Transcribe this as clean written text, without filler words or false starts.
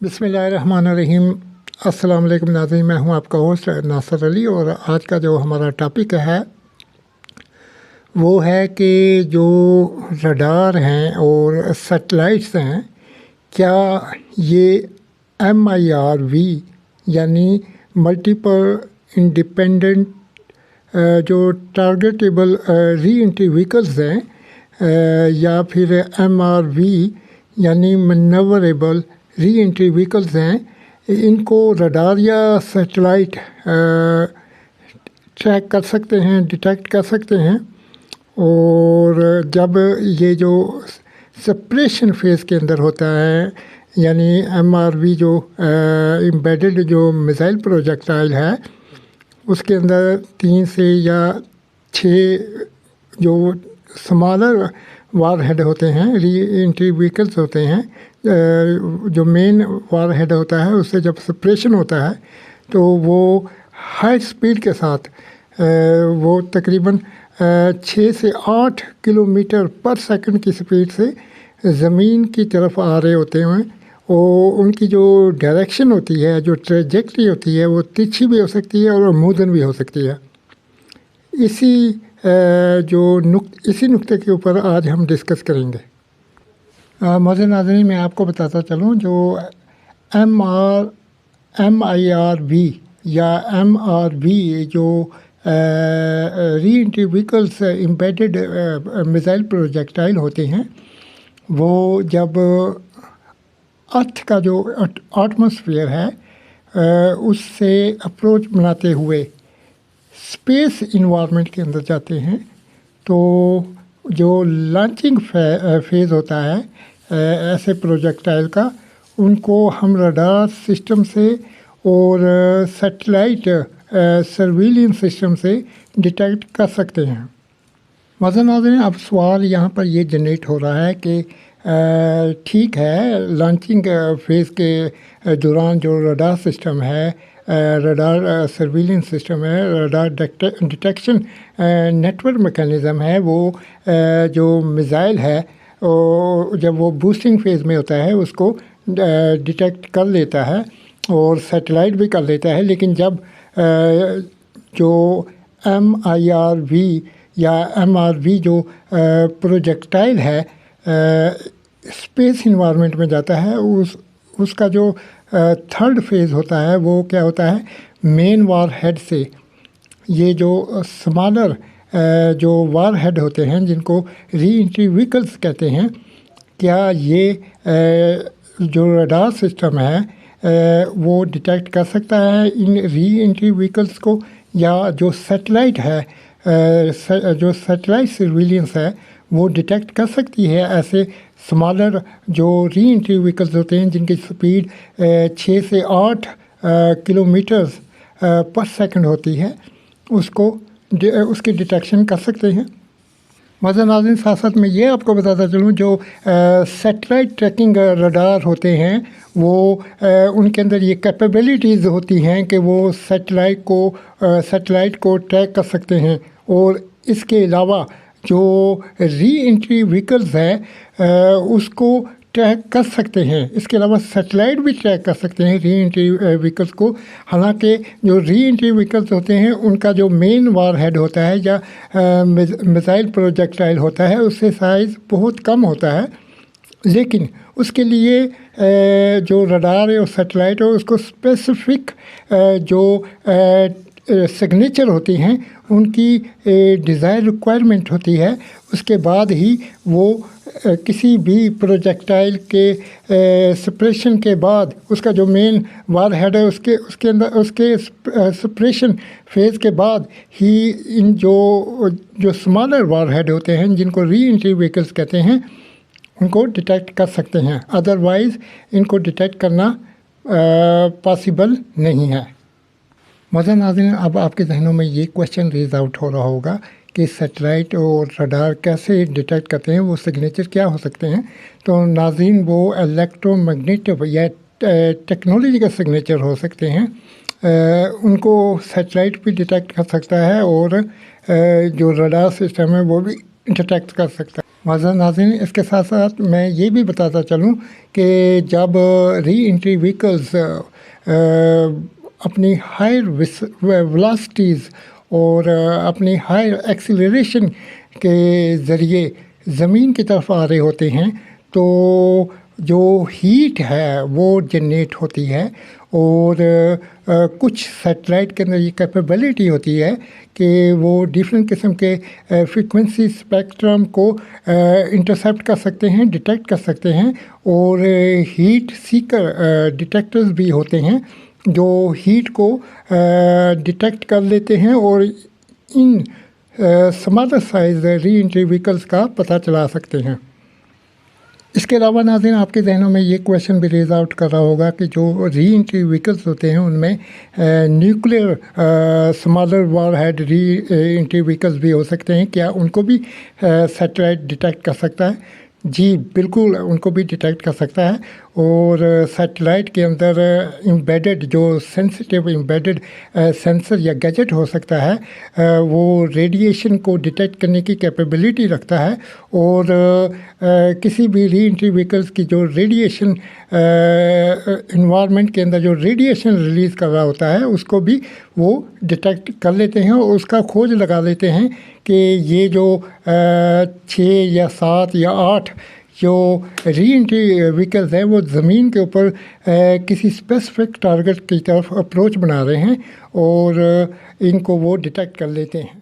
बिस्मिल्लाहिर्रहमानिर्रहीम। अस्सलाम वालेकुम नाज़रीन, मैं हूं आपका होस्ट नासर अली और आज का जो हमारा टॉपिक है वो है कि जो रडार हैं और सैटेलाइट्स हैं, क्या ये MIRV यानी मल्टीपल इंडिपेंडेंट जो टारगेटेबल री एंट्री व्हीकल्स हैं या फिर MRV यानी मैनेवरेबल री एंट्री व्हीकल्स हैं, इनको रडार या सैटेलाइट ट्रैक कर सकते हैं, डिटेक्ट कर सकते हैं। और जब ये जो सेपरेशन फेज़ के अंदर होता है, यानी MRV जो एम्बेडेड जो मिसाइल प्रोजेक्टाइल है, उसके अंदर 3 से या 6 जो स्मॉलर वार हेड होते हैं, री एंट्री व्हीकल्स होते हैं। जो मेन वार हेड होता है उससे जब सेपरेशन होता है तो वो हाई स्पीड के साथ वो तकरीबन 6 से 8 किलोमीटर पर सेकंड की स्पीड से ज़मीन की तरफ आ रहे होते हैं। और उनकी जो डायरेक्शन होती है, जो ट्रेजेक्ट्री होती है, वो तिरछी भी हो सकती है और अमूदन भी हो सकती है। इसी नुक्ते के ऊपर आज हम डिस्कस करेंगे। मौजूद नाज़रीन, मैं आपको बताता चलूँ, जो MIRV या MRV जो re entry vehicles embedded missile projectile होते हैं, वो जब अर्थ का जो एटमॉस्फेयर है उससे अप्रोच बनाते हुए स्पेस इन्वायरमेंट के अंदर जाते हैं, तो जो लॉन्चिंग फेज़ होता है ऐसे प्रोजेक्टाइल का, उनको हम रडार सिस्टम से और सैटेलाइट सर्विलेंस सिस्टम से डिटेक्ट कर सकते हैं। मज़ा नाज़रीन, अब सवाल यहाँ पर ये जनरेट हो रहा है कि ठीक है, लॉन्चिंग फेज़ के दौरान जो रडार सिस्टम है, रडार सर्विलेंस सिस्टम है, रडार डिटेक्शन नेटवर्क मैकेनिज़्म है, वो जो मिसाइल है जब वो बूस्टिंग फेज़ में होता है उसको डिटेक्ट कर लेता है और सैटेलाइट भी कर लेता है। लेकिन जब जो MIRV या MRV जो प्रोजेक्टाइल है स्पेस इन्वायरमेंट में जाता है, उसका जो थर्ड फेज़ होता है वो क्या होता है, मेन वार हेड से ये जो स्मॉलर जो वार हेड होते हैं जिनको री एंट्री व्हीकल्स कहते हैं, क्या ये जो रडार सिस्टम है वो डिटेक्ट कर सकता है इन री एंट्री व्हीकल्स को, या जो सैटेलाइट है जो सैटेलाइट सर्विलेंस है वो डिटेक्ट कर सकती है ऐसे स्मॉलर जो री एंट्री व्हीकल्स होते हैं जिनकी स्पीड 6 से 8 किलोमीटर्स पर सेकंड होती है, उसकी डिटेक्शन कर सकते हैं। मज़ा नाज़रीन, साथ साथ मैं ये आपको बताता चलूँ, जो सैटेलाइट ट्रैकिंग रडार होते हैं वो उनके अंदर ये कैपेबिलिटीज़ होती हैं कि वो सैटेलाइट को ट्रैक कर सकते हैं। और इसके अलावा जो री एंट्री व्हीकल्स है उसको ट्रैक कर सकते हैं। इसके अलावा सैटेलाइट भी ट्रैक कर सकते हैं री एंट्री व्हीकल्स को। हालांकि जो री एंट्री व्हीकल्स होते हैं उनका जो मेन वार हेड होता है या मिसाइल प्रोजेक्टाइल होता है उससे साइज़ बहुत कम होता है, लेकिन उसके लिए जो रडार है और सैटेलाइट है उसको स्पेसिफिक जो सिग्नेचर होती हैं उनकी डिज़ायर रिक्वायरमेंट होती है। उसके बाद ही वो किसी भी प्रोजेक्टाइल के सेपरेशन के बाद उसका जो मेन वार हेड है उसके अंदर उसके सेपरेशन फेज़ के बाद ही इन जो स्मॉलर वार हेड होते हैं जिनको री एंट्री व्हीकल्स कहते हैं उनको डिटेक्ट कर सकते हैं। अदरवाइज़ इनको डिटेक्ट करना पॉसिबल नहीं है। मज़ा नाज़रीन, अब आपके जहनों में ये क्वेश्चन रेज आउट हो रहा होगा कि सैटेलाइट और रडार कैसे डिटेक्ट करते हैं, वो सिग्नेचर क्या हो सकते हैं। तो नाज़रीन, वो इलेक्ट्रोमैग्नेटिक या टेक्नोलॉजी का सिग्नेचर हो सकते हैं। उनको सैटेलाइट भी डिटेक्ट कर सकता है और जो रडार सिस्टम है वो भी डिटेक्ट कर सकता है। माज़ा नाज़रीन, इसके साथ साथ मैं ये भी बताता चलूँ कि जब री एंट्री व्हीकल्स अपनी हायर वेलोसिटीज़ और अपनी हायर एक्सीलरेशन के ज़रिए ज़मीन की तरफ आ रहे होते हैं तो जो हीट है वो जनरेट होती है। और कुछ सैटेलाइट के अंदर ये कैपेबिलिटी होती है कि वो डिफरेंट किस्म के फ्रीक्वेंसी स्पेक्ट्रम को इंटरसेप्ट कर सकते हैं, डिटेक्ट कर सकते हैं। और हीट सीकर डिटेक्टर्स भी होते हैं जो हीट को डिटेक्ट कर लेते हैं और in smaller size re entry vehicles का पता चला सकते हैं। इसके अलावा नाज़रीन, आपके जहनों में ये क्वेश्चन भी रेज आउट कर रहा होगा कि जो री एंट्री व्हीकल्स होते हैं उनमें nuclear smaller warhead re entry vehicles भी हो सकते हैं, क्या उनको भी सैटेलाइट डिटेक्ट कर सकता है? जी बिल्कुल, उनको भी डिटेक्ट कर सकता है। और सैटेलाइट के अंदर एम्बेडेड जो सेंसिटिव एम्बेडेड सेंसर या गैजेट हो सकता है वो रेडिएशन को डिटेक्ट करने की कैपेबिलिटी रखता है। और किसी भी री एंट्री व्हीकल्स की जो रेडिएशन इन्वायरमेंट के अंदर जो रेडिएशन रिलीज़ कर रहा होता है उसको भी वो डिटेक्ट कर लेते हैं और उसका खोज लगा लेते हैं कि ये जो 6 या 7 या 8 जो री एंट्री व्हीकल्स हैं वो ज़मीन के ऊपर किसी स्पेसिफिक टारगेट की तरफ अप्रोच बना रहे हैं और इनको वो डिटेक्ट कर लेते हैं।